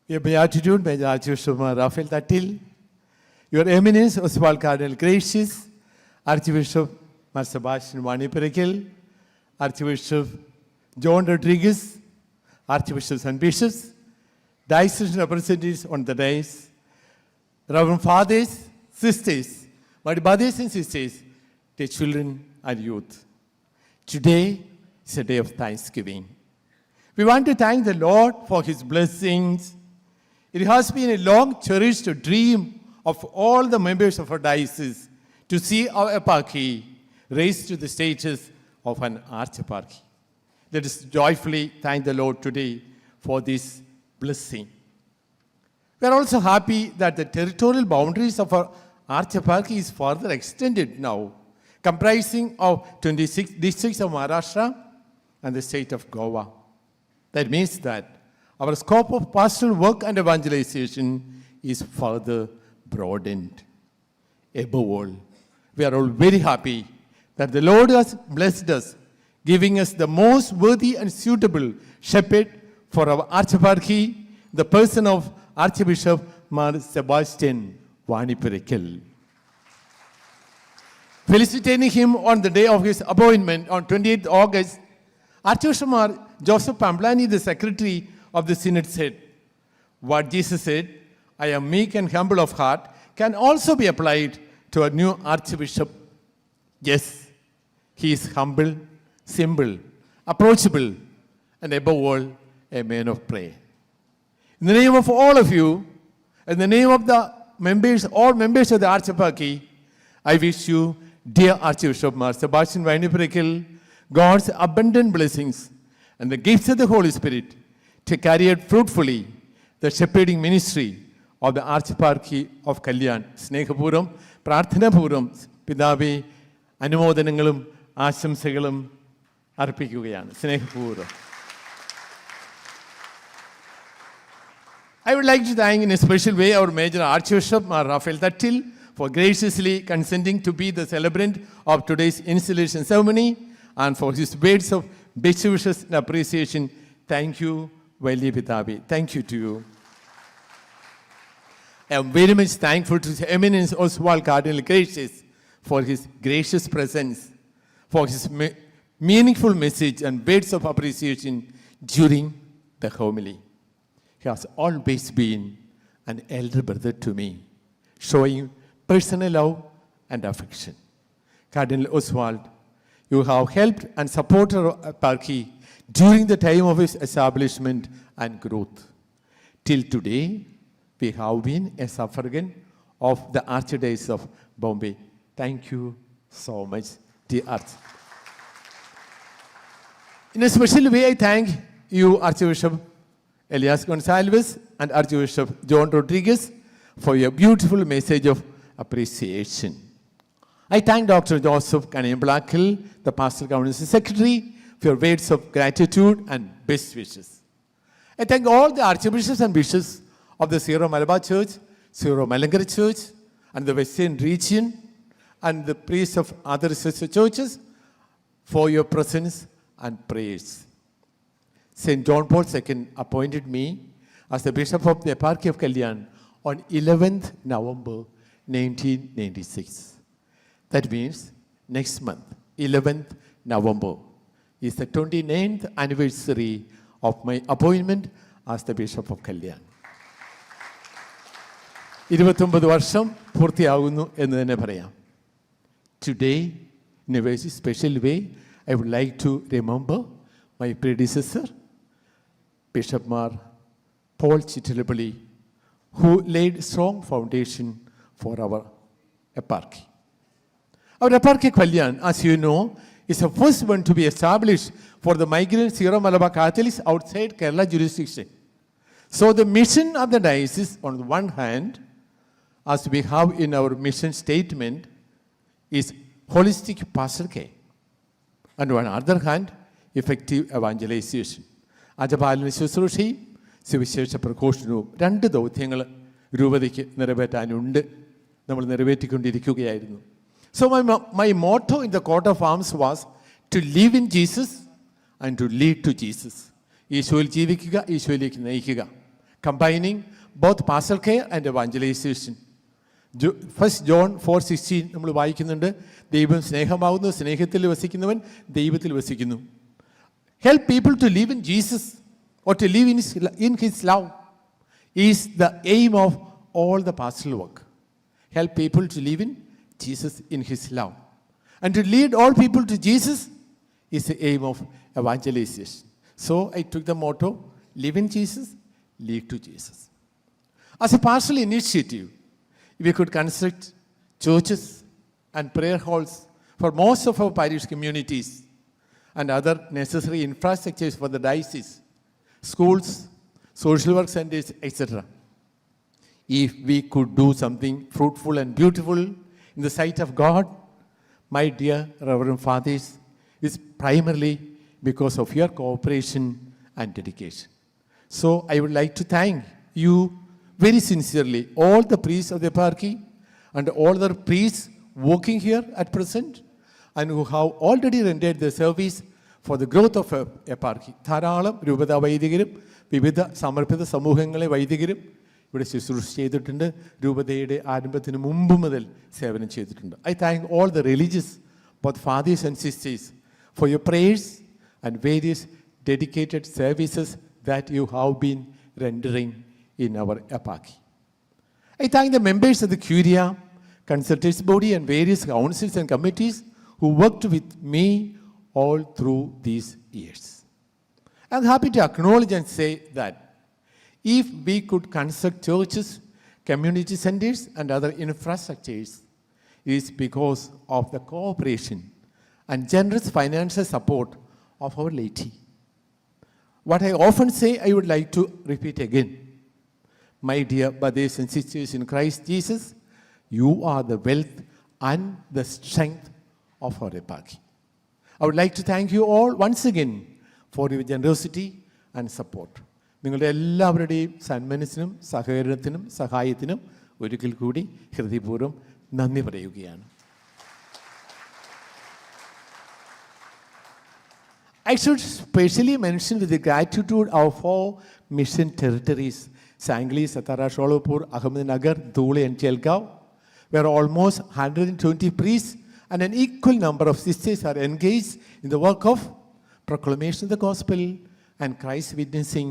Your Beatitude, Major Archbishop Raphael Tattil, Your Eminence Oswald Cardinal Gracious, Archbishop Mar Sebastian Vaniparakil, Archbishop John Rodriguez, Archbishops and Bishops, diocesan representatives on the dais, Reverend Fathers, Sisters, my brothers and sisters, dear children and youth. Today is a day of thanksgiving. We want to thank the Lord for His blessings. It has been a long cherished dream of all the members of our diocese to see our eparchy raised to the status of an archeparchy. Let us joyfully thank the Lord today for this blessing. We are also happy that the territorial boundaries of our archeparchy is further extended now, comprising of 26 districts of Maharashtra and the state of Goa. That means that our scope of pastoral work and evangelization is further broadened. Above all, we are all very happy that the Lord has blessed us, giving us the most worthy and suitable shepherd for our archeparchy, the person of Archbishop Mar Sebastian Vaniparakil. Felicitating him on the day of his appointment on 28th August, Archbishop Mar Joseph Pamplani, the secretary of the synod, said, "What Jesus said, I am meek and humble of heart, can also be applied to a new archbishop. Yes, he is humble, simple, approachable, and above all, a man of prayer." In the name of all of you, in the name of the members, all members of the archeparchy, I wish you, dear Archbishop Mar Sebastian Vaniparakil, God's abundant blessings and the gifts of the Holy Spirit to carry out fruitfully the shepherding ministry of the Archeparchy of Kalyan. Snehapooram, Prarthanapooram, Pidavi, Anumodanangalum, Ashamsagalum, Arpikugayana. Snehapooram. I would like to thank in a special way our Major Archbishop Mar Raphael Tattil for graciously consenting to be the celebrant of today's installation ceremony and for his words of best wishes and appreciation. Thank you, Vali Pitabi. Thank you to you. I am very much thankful to His Eminence Oswald Cardinal Gracious for his gracious presence, for his meaningful message and words of appreciation during the homily. He has always been an elder brother to me, showing personal love and affection. Cardinal Oswald, you have helped and supported our eparchy during the time of its establishment and growth. Till today, we have been a suffragan of the Archdiocese of Bombay. Thank you so much, dear Arch. In a special way, I thank you, Archbishop Elias Gonsalves and Archbishop John Rodriguez, for your beautiful message of appreciation. I thank Dr. Joseph Kanayamblakil, the Pastoral Council Secretary, for your words of gratitude and best wishes. I thank all the archbishops and bishops of the Syro Malabar Church, Syro Malankara Church, and the Western region, and the priests of other sister churches for your presence and prayers. St. John Paul II appointed me as the Bishop of the Eparchy of Kalyan on 11th November 1996. That means next month, 11th November, is the 29th anniversary of my appointment as the Bishop of Kalyan. 29 വർഷം പൂർത്തിയാകുന്നു എന്ന് തന്നെ പറയാം. Today, in a very special way, I would like to remember my predecessor, Bishop Mar Paul Chittilapalli, who laid strong foundation for our eparchy. Our eparchy Kalyan, as you know, is the first one to be established for the migrant Syro Malabar Catholics outside Kerala jurisdiction. So the mission of the diocese, on the one hand, as we have in our mission statement, is holistic pastoral care. And on the other hand, effective evangelization. അജപാലന ശുശ്രൂഷയും സുവിശേഷ പ്രഘോഷണവും രണ്ട് ദൗത്യങ്ങൾ രൂപതയ്ക്ക് നിറവേറ്റാനുണ്ട്. നമ്മൾ നിറവേറ്റിക്കൊണ്ടിരിക്കുകയായിരുന്നു. So my motto in the coat of arms was to live in Jesus and to lead to Jesus. ഈശോയിൽ ജീവിക്കുക, ഈശോയിലേക്ക് നയിക്കുക. combining both pastoral care and evangelization. First John 4:16 നമ്മൾ വായിക്കുന്നുണ്ട്, ദൈവം സ്നേഹമാകുന്നു, സ്നേഹത്തിൽ വസിക്കുന്നവൻ ദൈവത്തിൽ വസിക്കുന്നു. Help people to live in Jesus or to live in his love is the aim of all the pastoral work. Help people to live in Jesus in his love. And to lead all people to Jesus is the aim of evangelization. So I took the motto, live in Jesus, lead to Jesus. As a pastoral initiative, we could construct churches and prayer halls for most of our parish communities and other necessary infrastructures for the diocese, schools, social work centers, etc. If we could do something fruitful and beautiful in the sight of God, my dear Reverend Fathers, it's primarily because of your cooperation and dedication. So I would like to thank you very sincerely, all the priests of the eparchy and all the priests working here at present and who have already rendered their service for the growth of eparchy. ധാരാളം രൂപത വൈദികരും വിവിധ സമർപ്പിത സമൂഹങ്ങളെ വൈദികരും ഇവിടെ ശുശ്രൂഷ ചെയ്തിട്ടുണ്ട്. രൂപതയുടെ ആരംഭത്തിന് മുമ്പ് മുതൽ സേവനം ചെയ്തിട്ടുണ്ട്. I thank all the religious, both fathers and sisters, for your prayers and various dedicated services that you have been rendering in our eparchy. I thank the members of the Curia, consultants body and various councils and committees who worked with me all through these years. I'm happy to acknowledge and say that if we could construct churches, community centers and other infrastructures, it is because of the cooperation and generous financial support of our laity. What I often say, I would like to repeat again. My dear brothers and sisters in Christ Jesus, you are the wealth and the strength of our eparchy. I would like to thank you all once again for your generosity and support. നിങ്ങളുടെ എല്ലാവരുടെയും സന്മനസ്സിനും സഹകരണത്തിനും സഹായത്തിനും ഒരിക്കൽ കൂടി ഹൃദയപൂർവ്വം നന്ദി പറയുകയാണ്. I should specially mention with the gratitude of 4 mission territories, Sangli, Satara, Sholopur, Ahmednagar, Dhule and Chelgaon, where almost 120 priests and an equal number of sisters are engaged in the work of proclamation of the gospel and Christ witnessing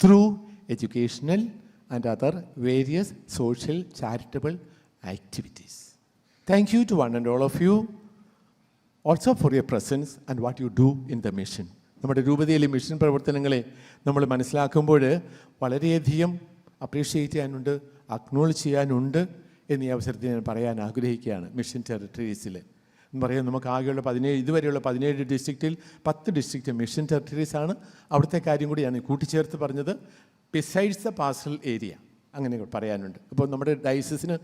through educational and other various social charitable activities. Thank you to one and all of you also for your presence and what you do in the mission. നമ്മുടെ രൂപതയിലെ mission പ്രവർത്തനങ്ങളെ നമ്മൾ മനസ്സിലാക്കുമ്പോൾ വളരെയധികം appreciate ചെയ്യാനുണ്ട്, acknowledge ചെയ്യാനുണ്ട് എന്നീ അവസരത്തിൽ ഞാൻ പറയാൻ ആഗ്രഹിക്കുകയാണ്. മിഷൻ ടെറിട്ടറീസിൽ എന്ന് പറയാൻ നമുക്ക് ആകെയുള്ള 17 ഇതുവരെയുള്ള 17 ഡിസ്ട്രിക്റ്റിൽ 10 ഡിസ്ട്രിക്റ്റ് മിഷൻ ടെറിട്ടറീസാണ്. അവിടുത്തെ കാര്യം കൂടി ഞാൻ കൂട്ടിച്ചേർത്ത് പറഞ്ഞത് ബിസൈഡ്സ് ദ പാസ്റ്ററൽ ഏരിയ അങ്ങനെ പറയാനുണ്ട്. അപ്പോൾ നമ്മുടെ ഡയസിന്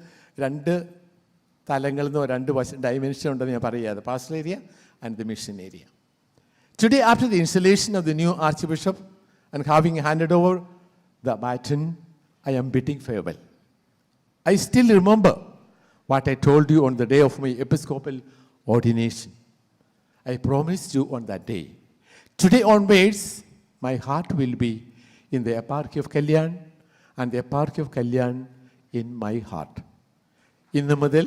2 തലങ്ങളിൽ നിന്ന് 2 ഡയമെൻഷൻ ഉണ്ടെന്ന് ഞാൻ പറയാതെ, pastoral area and the mission area. Today, after the installation of the new Archbishop and having handed over the baton, I am bidding farewell. I still remember what I told you on the day of my episcopal ordination. I promised you on that day. Today onwards, my heart will be in the eparchy of Kalyan and the eparchy of Kalyan in my heart. ഇന്ന് മുതൽ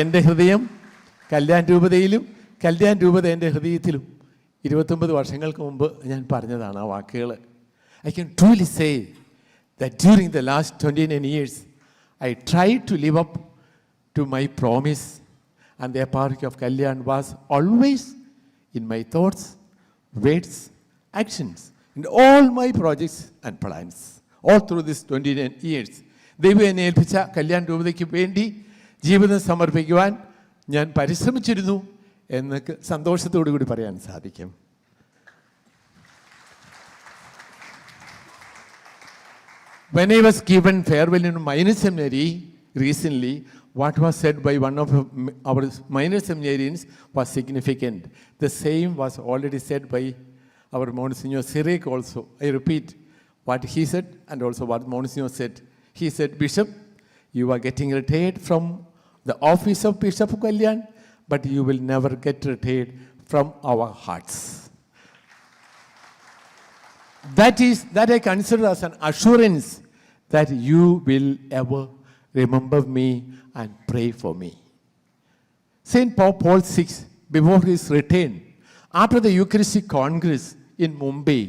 എൻ്റെ ഹൃദയം കല്യാൺ രൂപതയിലും കല്യാൺ രൂപത എൻ്റെ ഹൃദയത്തിലും 29 വർഷങ്ങൾക്ക് മുമ്പ് ഞാൻ പറഞ്ഞതാണ് ആ വാക്കുകൾ. I can truly say that during the last 29 years, I tried to live up to my promise, and the eparchy of Kalyan was always in my thoughts, words, actions, and all my projects and plans. All through this 29 years, ദൈവം എന്നെ ഏൽപ്പിച്ച കല്യാൺ രൂപതയ്ക്ക് വേണ്ടി ജീവിതം സമർപ്പിക്കുവാൻ ഞാൻ പരിശ്രമിച്ചിരുന്നു എന്നൊക്കെ സന്തോഷത്തോടു കൂടി പറയാൻ സാധിക്കും. When I was given farewell in minor seminary recently, what was said by one of our minor seminarians was significant. The same was already said by our Monsignor Sirek also. I repeat what he said and also what Monsignor said. He said, Bishop, you are getting retired from the office of Bishop of Kalyan, but you will never get retired from our hearts. That I consider as an assurance that you will ever remember me and pray for me. St. Paul VI, before his return, after the Eucharistic Congress in Mumbai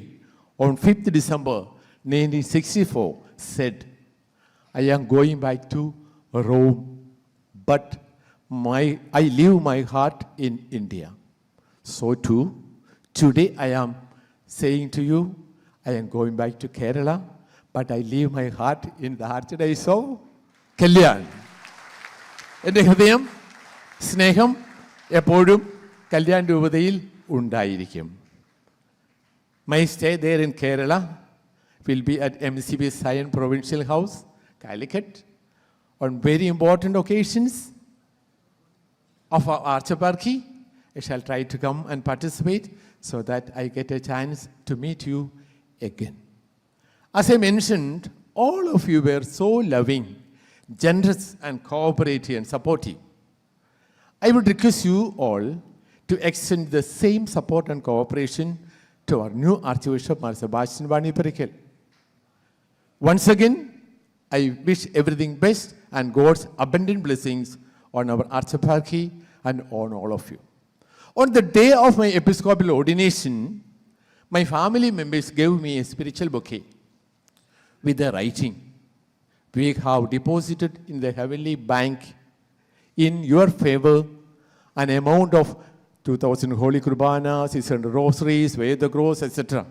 on 5th December 1964, said, I am going back to Rome, but I leave my heart in India. So too, today I am saying to you, I am going back to Kerala, but I leave my heart in the Archdiocese of Kalyan. എൻ്റെ ഹൃദയം സ്നേഹം എപ്പോഴും കല്യാൺ രൂപതയിൽ ഉണ്ടായിരിക്കും. My stay there in Kerala will be at MCB Zion Provincial House, Calicut, on very important occasions of our Archparchy. I shall try to come and participate so that I get a chance to meet you again. As I mentioned, all of you were so loving, generous, and cooperative and supportive. I would request you all to extend the same support and cooperation to our new Archbishop Mar Sebastian Vaniparikal. Once again, I wish everything best and God's abundant blessings on our Archparchy and on all of you. On the day of my episcopal ordination, my family members gave me a spiritual bouquet with the writing, we have deposited in the heavenly bank in your favor an amount of 2,000 Holy Kurbanas, 600 rosaries, Veda gross, etc.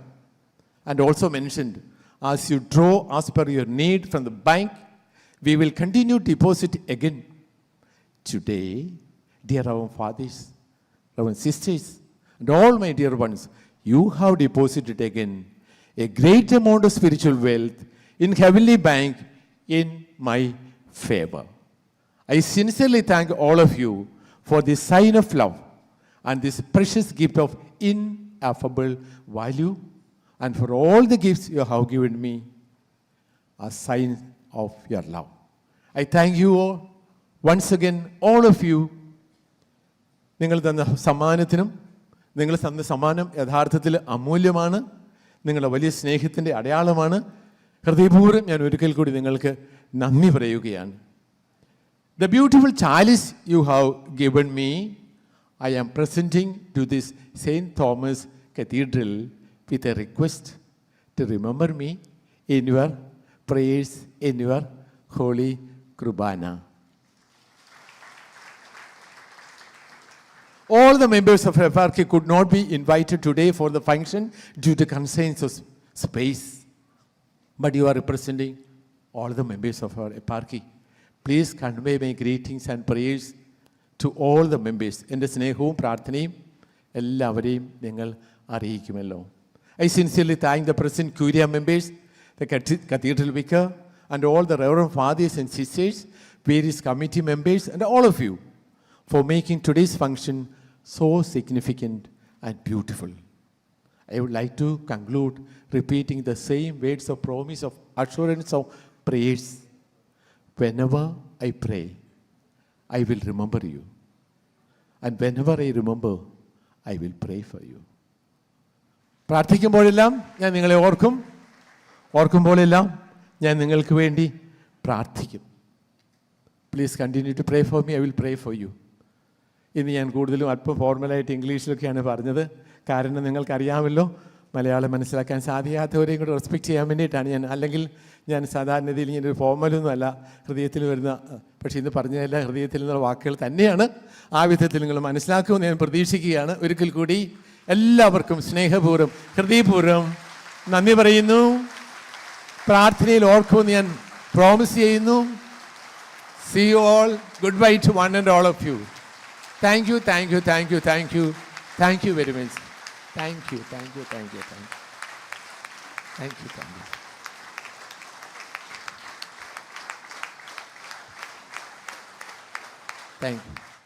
And also mentioned, as you draw as per your need from the bank, we will continue to deposit again. Today, dear our fathers, our sisters, and all my dear ones, you have deposited again a great amount of spiritual wealth in heavenly bank in my favor. I sincerely thank all of you for this sign of love and this precious gift of ineffable value, and for all the gifts you have given me as signs of your love. I thank you all, once again, all of you. നിങ്ങൾ തന്ന സമ്മാനത്തിനും നിങ്ങൾ തന്ന സമ്മാനം യഥാർത്ഥത്തിൽ അമൂല്യമാണ്, നിങ്ങളുടെ വലിയ സ്നേഹത്തിൻ്റെ അടയാളമാണ്. ഹൃദയപൂർവ്വം ഞാൻ ഒരിക്കൽ കൂടി നിങ്ങൾക്ക് നന്ദി പറയുകയാണ്. The beautiful chalice you have given me, I am presenting to this St. Thomas Cathedral with a request to remember me in your prayers, in your Holy Kurbana. All the members of FRK could not be invited today for the function due to constraints of space. But you are representing all the members of our eparchy. Please convey my greetings and prayers to all the members. എൻ്റെ സ്നേഹവും പ്രാർത്ഥനയും എല്ലാവരെയും നിങ്ങൾ അറിയിക്കുമല്ലോ. I sincerely thank the present Curia members, the Cathedral Vicar, and all the Reverend Fathers and Sisters, various committee members, and all of you for making today's function so significant and beautiful. I would like to conclude repeating the same words of promise of assurance of prayers. Whenever I pray, I will remember you. And whenever I remember, I will pray for you. പ്രാർത്ഥിക്കുമ്പോഴെല്ലാം ഞാൻ നിങ്ങളെ ഓർക്കുമ്പോഴെല്ലാം ഞാൻ നിങ്ങൾക്ക് വേണ്ടി പ്രാർത്ഥിക്കും. Please continue to pray for me. I will pray for you. ഇന്ന് ഞാൻ കൂടുതലും അല്പം ഫോർമലായിട്ട് ഇംഗ്ലീഷിലൊക്കെയാണ് പറഞ്ഞത്. കാരണം നിങ്ങൾക്കറിയാമല്ലോ, മലയാളം മനസ്സിലാക്കാൻ സാധിക്കാത്തവരെയും കൂടെ റെസ്പെക്റ്റ് ചെയ്യാൻ വേണ്ടിയിട്ടാണ് ഞാൻ. അല്ലെങ്കിൽ ഞാൻ സാധാരണഗതിയിൽ ഇങ്ങനെ ഒരു ഫോർമലൊന്നും അല്ല ഹൃദയത്തിൽ വരുന്ന, പക്ഷേ ഇന്ന് പറഞ്ഞതെല്ലാം ഹൃദയത്തിൽ നിന്നുള്ള വാക്കുകൾ തന്നെയാണ്. ആ വിധത്തിൽ നിങ്ങൾ മനസ്സിലാക്കുമെന്ന് ഞാൻ പ്രതീക്ഷിക്കുകയാണ്. ഒരിക്കൽ കൂടി എല്ലാവർക്കും സ്നേഹപൂർവ്വം ഹൃദയപൂർവ്വം നന്ദി പറയുന്നു. പ്രാർത്ഥനയിൽ ഓർക്കുമെന്ന് ഞാൻ പ്രോമിസ് ചെയ്യുന്നു. See you all. Goodbye to one and all of you. Thank you, thank you, thank you, thank you. Thank you very much. Thank you, thank you, thank you, thank you. Thank you, thank you. Thank you.